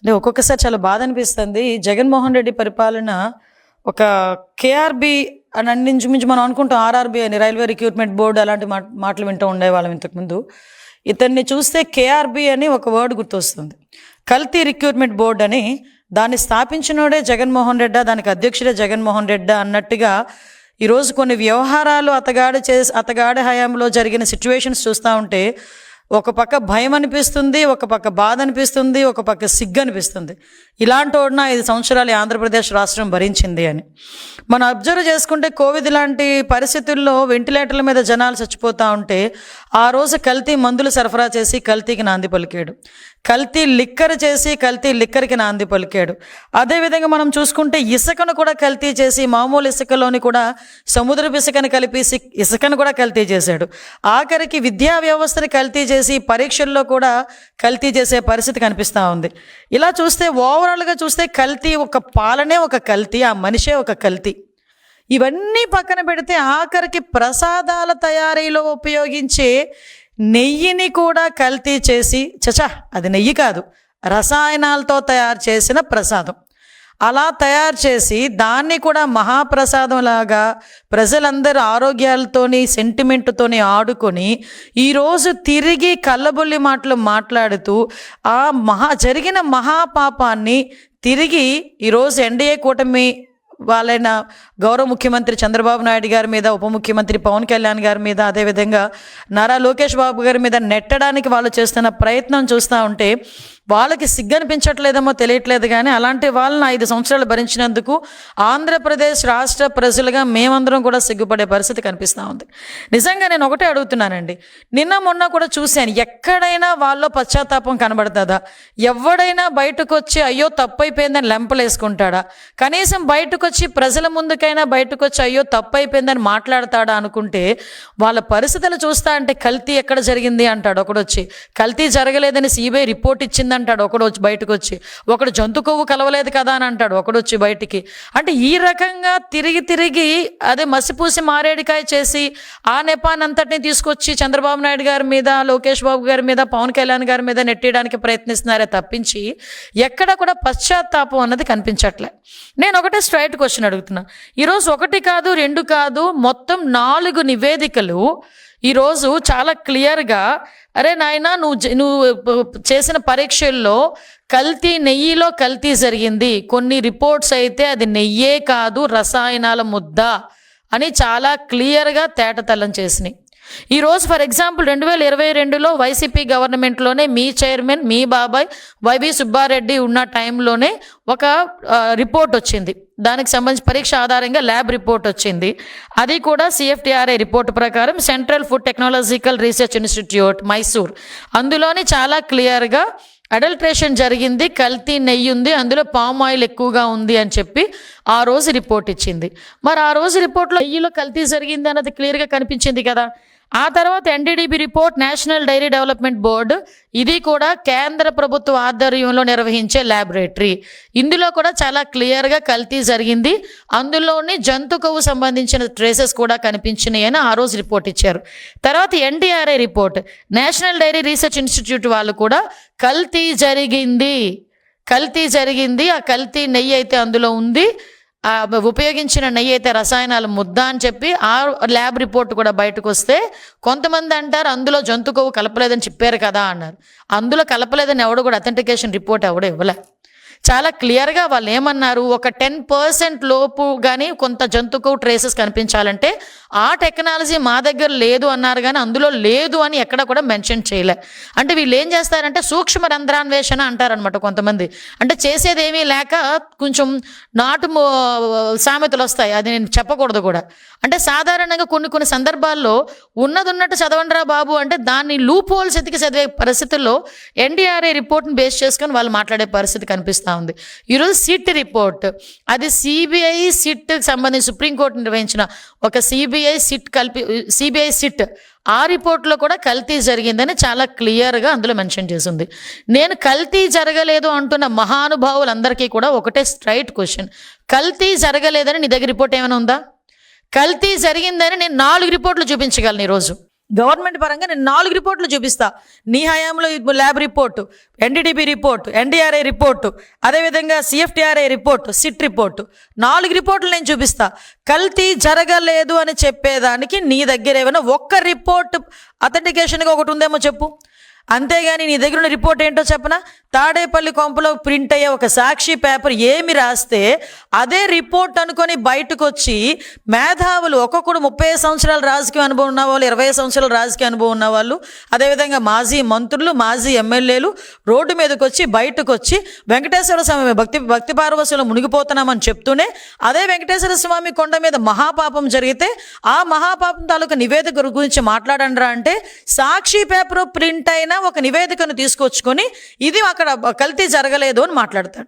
అంటే ఒక్కొక్కసారి చాలా బాధ అనిపిస్తుంది. జగన్మోహన్ రెడ్డి పరిపాలన ఒక కేఆర్బి అని ఇంచుమించు మనం అనుకుంటాం, ఆర్ఆర్బి అని, రైల్వే రిక్రూట్మెంట్ బోర్డు, అలాంటి మాటలు వింటూ ఉండేవాళ్ళం ఇంతకుముందు. ఇతన్ని చూస్తే కేఆర్బి అని ఒక వర్డ్ గుర్తొస్తుంది. కల్తీ రిక్రూట్మెంట్ బోర్డు అని. దాన్ని స్థాపించినోడే జగన్మోహన్ రెడ్డా, దానికి అధ్యక్షుడే జగన్మోహన్ రెడ్డా అన్నట్టుగా ఈరోజు కొన్ని వ్యవహారాలు అతగాడి హయాంలో జరిగిన సిచ్యువేషన్స్ చూస్తూ ఉంటే ఒక పక్క భయం అనిపిస్తుంది, ఒక పక్క బాధ అనిపిస్తుంది, ఒక పక్క సిగ్గు అనిపిస్తుంది. ఇలాంటి వాడిన 5 సంవత్సరాలు ఆంధ్రప్రదేశ్ రాష్ట్రం భరించింది అని మనం అబ్జర్వ్ చేసుకుంటే, కోవిడ్ లాంటి పరిస్థితుల్లో వెంటిలేటర్ల మీద జనాలు చచ్చిపోతూ ఉంటే ఆ రోజు కల్తీ మందులు సరఫరా చేసి కల్తీకి నాంది పలికాడు, కల్తీ లిక్కర్ చేసి కల్తీ లిక్కర్కి నాంది పలికాడు. అదేవిధంగా మనం చూసుకుంటే ఇసుకను కూడా కల్తీ చేసి, మామూలు ఇసుకలోని కూడా సముద్రపు ఇసుకను కలిపి ఇసుకను కూడా కల్తీ చేశాడు. ఆఖరికి విద్యా వ్యవస్థని కల్తీ చేసి పరీక్షల్లో కూడా కల్తీ చేసే పరిస్థితి కనిపిస్తూ ఉంది. ఇలా చూస్తే ఓవరాల్గా చూస్తే కల్తీ, ఒక పాలనే ఒక కల్తీ, ఆ మనిషే ఒక కల్తీ. ఇవన్నీ పక్కన పెడితే ఆఖరికి ప్రసాదాల తయారీలో ఉపయోగించే నెయ్యిని కూడా కల్తీ చేసి, అది నెయ్యి కాదు, రసాయనాలతో తయారు చేసిన ప్రసాదం, అలా తయారు చేసి దాన్ని కూడా మహాప్రసాదంలాగా ప్రజలందరూ ఆరోగ్యాలతోని సెంటిమెంట్తోని ఆడుకొని ఈరోజు తిరిగి కళ్ళబొల్లి మాటలు మాట్లాడుతూ ఆ జరిగిన మహాపాపాన్ని తిరిగి ఈరోజు ఎన్డీఏ కూటమి వాళ్ళైన గౌరవ ముఖ్యమంత్రి చంద్రబాబు నాయుడు గారి మీద, ఉప ముఖ్యమంత్రి పవన్ కళ్యాణ్ గారి మీద, అదేవిధంగా నారా లోకేష్ బాబు గారి మీద నెట్టడానికి వాళ్ళు చేస్తున్న ప్రయత్నం చూస్తూ ఉంటే వాళ్ళకి సిగ్గనిపించట్లేదేమో తెలియట్లేదు. కానీ అలాంటి వాళ్ళని 5 సంవత్సరాలు భరించినందుకు ఆంధ్రప్రదేశ్ రాష్ట్ర ప్రజలుగా మేమందరం కూడా సిగ్గుపడే పరిస్థితి కనిపిస్తూ ఉంది. నిజంగా నేను ఒకటే అడుగుతున్నానండి, నిన్న మొన్న కూడా చూశాను, ఎక్కడైనా వాళ్ళలో పశ్చాత్తాపం కనబడుతుందా? ఎవడైనా బయటకు వచ్చి అయ్యో తప్పైపోయిందని లెంపలేసుకుంటాడా? కనీసం బయటకు వచ్చి ప్రజల ముందుకైనా బయటకు వచ్చి అయ్యో తప్పైపోయిందని మాట్లాడతాడా అనుకుంటే, వాళ్ళ పరిస్థితులు చూస్తా అంటే కల్తీ ఎక్కడ జరిగింది అంటాడు ఒకడొచ్చి, కల్తీ జరగలేదని సిబిఐ రిపోర్ట్ ఇచ్చింది అంటాడు ఒకడు వచ్చి, బయటకు వచ్చి ఒకడు జంతు కొవ్వు కలవలేదు కదా అని అంటాడు ఒకడొచ్చి బయటికి. అంటే ఈ రకంగా తిరిగి అదే మసిపూసి మారేడికాయ చేసి ఆ నెపానంతటిని తీసుకొచ్చి చంద్రబాబు నాయుడు గారి మీద, లోకేష్ బాబు గారి మీద, పవన్ కళ్యాణ్ గారి మీద నెట్టేయడానికి ప్రయత్నిస్తున్నారే తప్పించి ఎక్కడ కూడా పశ్చాత్తాపం అన్నది కనిపించట్లే. నేను ఒకటే స్ట్రైట్ క్వశ్చన్ అడుగుతున్నా. ఈరోజు 1 కాదు 2 కాదు, మొత్తం 4 నివేదికలు ఈరోజు చాలా క్లియర్గా, అరే నాయనా నువ్వు చేసిన పరీక్షల్లో నెయ్యిలో కల్తీ జరిగింది, కొన్ని రిపోర్ట్స్ అయితే అది నెయ్యే కాదు రసాయనాల ముద్ద అని చాలా క్లియర్గా తేటతెల్లం చేసినాయి. ఈరోజు ఫర్ ఎగ్జాంపుల్ 2022లో వైసీపీ గవర్నమెంట్లోనే మీ చైర్మన్, మీ బాబాయ్ వైవి సుబ్బారెడ్డి ఉన్న టైంలోనే ఒక రిపోర్ట్ వచ్చింది, దానికి సంబంధించి పరీక్ష ఆధారంగా ల్యాబ్ రిపోర్ట్ వచ్చింది. అది కూడా CFTRI రిపోర్ట్ ప్రకారం central food technological research institute Mysore, అందులోని చాలా క్లియర్గా అడల్ట్రేషన్ జరిగింది, కల్తీ నెయ్యి ఉంది, అందులో పామ్ ఆయిల్ ఎక్కువగా ఉంది అని చెప్పి ఆ రోజు రిపోర్ట్ ఇచ్చింది. మరి ఆ రోజు రిపోర్ట్లో నెయ్యిలో కల్తీ జరిగింది అన్నది క్లియర్గా కనిపించింది కదా. ఆ తర్వాత NDDB report, national dairy development board, ఇది కూడా కేంద్ర ప్రభుత్వ ఆధ్వర్యంలో నిర్వహించే ల్యాబొరేటరీ, ఇందులో కూడా చాలా క్లియర్గా కల్తీ జరిగింది, అందులోని జంతు కొవ్వు సంబంధించిన ట్రేసెస్ కూడా కనిపించినాయి అని ఆ రోజు రిపోర్ట్ ఇచ్చారు. తర్వాత NDRI report, national dairy research institute వాళ్ళు కూడా కల్తీ జరిగింది, ఆ కల్తీ నెయ్యి అయితే అందులో ఉంది, ఉపయోగించిన నెయ్యి అయితే రసాయనాల ముద్ద అని చెప్పి ఆ ల్యాబ్ రిపోర్ట్ కూడా బయటకు వస్తే కొంతమంది అంటారు అందులో జంతు కొవ్వు కలపలేదని చెప్పారు కదా అన్నారు. అందులో కలపలేదని ఎవడు కూడా అథెంటికేషన్ రిపోర్ట్ ఎవడో ఇవ్వలే. చాలా క్లియర్గా వాళ్ళు ఏమన్నారు, ఒక 10% లోపు కానీ కొంత జంతు కొవ్వు ట్రేసెస్ కనిపించాలంటే ఆ టెక్నాలజీ మా దగ్గర లేదు అన్నారు, కానీ అందులో లేదు అని ఎక్కడ కూడా మెన్షన్ చేయలే. అంటే వీళ్ళు ఏం చేస్తారంటే సూక్ష్మ రంధ్రాన్వేషణ అంటారనమాట కొంతమంది. అంటే చేసేది ఏమీ లేక కొంచెం నాటు సామెతలు వస్తాయి, అది నేను చెప్పకూడదు కూడా. అంటే సాధారణంగా కొన్ని సందర్భాల్లో ఉన్నట్టు చదవండిరా బాబు అంటే దాన్ని లూప్ హోల్స్ ఎతికి చదివే పరిస్థితుల్లో NDRI రిపోర్ట్ని బేస్ చేసుకొని వాళ్ళు మాట్లాడే పరిస్థితి కనిపిస్తూ ఉంది. ఈరోజు సిట్ రిపోర్ట్, అది CBI సిట్ సంబంధించి సుప్రీంకోర్టు నిర్వహించిన ఒక CBI సిట్, ఆ రిపోర్ట్లో కూడా కల్తీ జరిగిందని చాలా క్లియర్గా అందులో మెన్షన్ చేసింది. నేను కల్తీ జరగలేదు అంటున్న మహానుభావులందరికీ కూడా ఒకటే స్ట్రైట్ క్వశ్చన్, కల్తీ జరగలేదని నీ దగ్గర రిపోర్ట్ ఏమైనా ఉందా? కల్తీ జరిగిందని నేను 4 రిపోర్ట్లు చూపించగలను ఈరోజు. గవర్నమెంట్ పరంగా నేను 4 రిపోర్ట్లు చూపిస్తా. నీ హయాంలో lab report, NDDB report, NDRI report, అదేవిధంగా సిఎఫ్టిఆర్ఐ రిపోర్టు, సిట్ రిపోర్టు, 4 రిపోర్ట్లు నేను చూపిస్తా. కల్తీ జరగలేదు అని చెప్పేదానికి నీ దగ్గర ఏమైనా ఒక్క రిపోర్ట్ అథెంటికేషన్గా ఒకటి ఉందేమో చెప్పు. అంతేగాని నీ దగ్గర ఉన్న రిపోర్ట్ ఏంటో చెప్పనా? తాడేపల్లి కొంపలో ప్రింట్ అయ్యే ఒక సాక్షి పేపర్ ఏమి రాస్తే అదే రిపోర్ట్ అనుకొని బయటకు వచ్చి మేధావులు ఒక్కొక్కడు 30 సంవత్సరాల రాజకీయ అనుభవం ఉన్న వాళ్ళు, 20 సంవత్సరాల రాజకీయ అనుభవం ఉన్న వాళ్ళు, అదేవిధంగా మాజీ మంత్రులు, మాజీ ఎమ్మెల్యేలు రోడ్డు మీదకి వచ్చి బయటకు వచ్చి వెంకటేశ్వర స్వామి భక్తి పారవస్యంలో మునిగిపోతున్నామని చెప్తూనే అదే వెంకటేశ్వర స్వామి కొండ మీద మహాపాపం జరిగితే ఆ మహాపాపం తాలూకు నివేదిక గురించి మాట్లాడండిరా అంటే సాక్షి పేపర్ ప్రింట్ అయిన ఒక నివేదికను తీసుకొచ్చుకొని ఇది అక్కడ కల్తీ జరగలేదు అని మాట్లాడతాడు.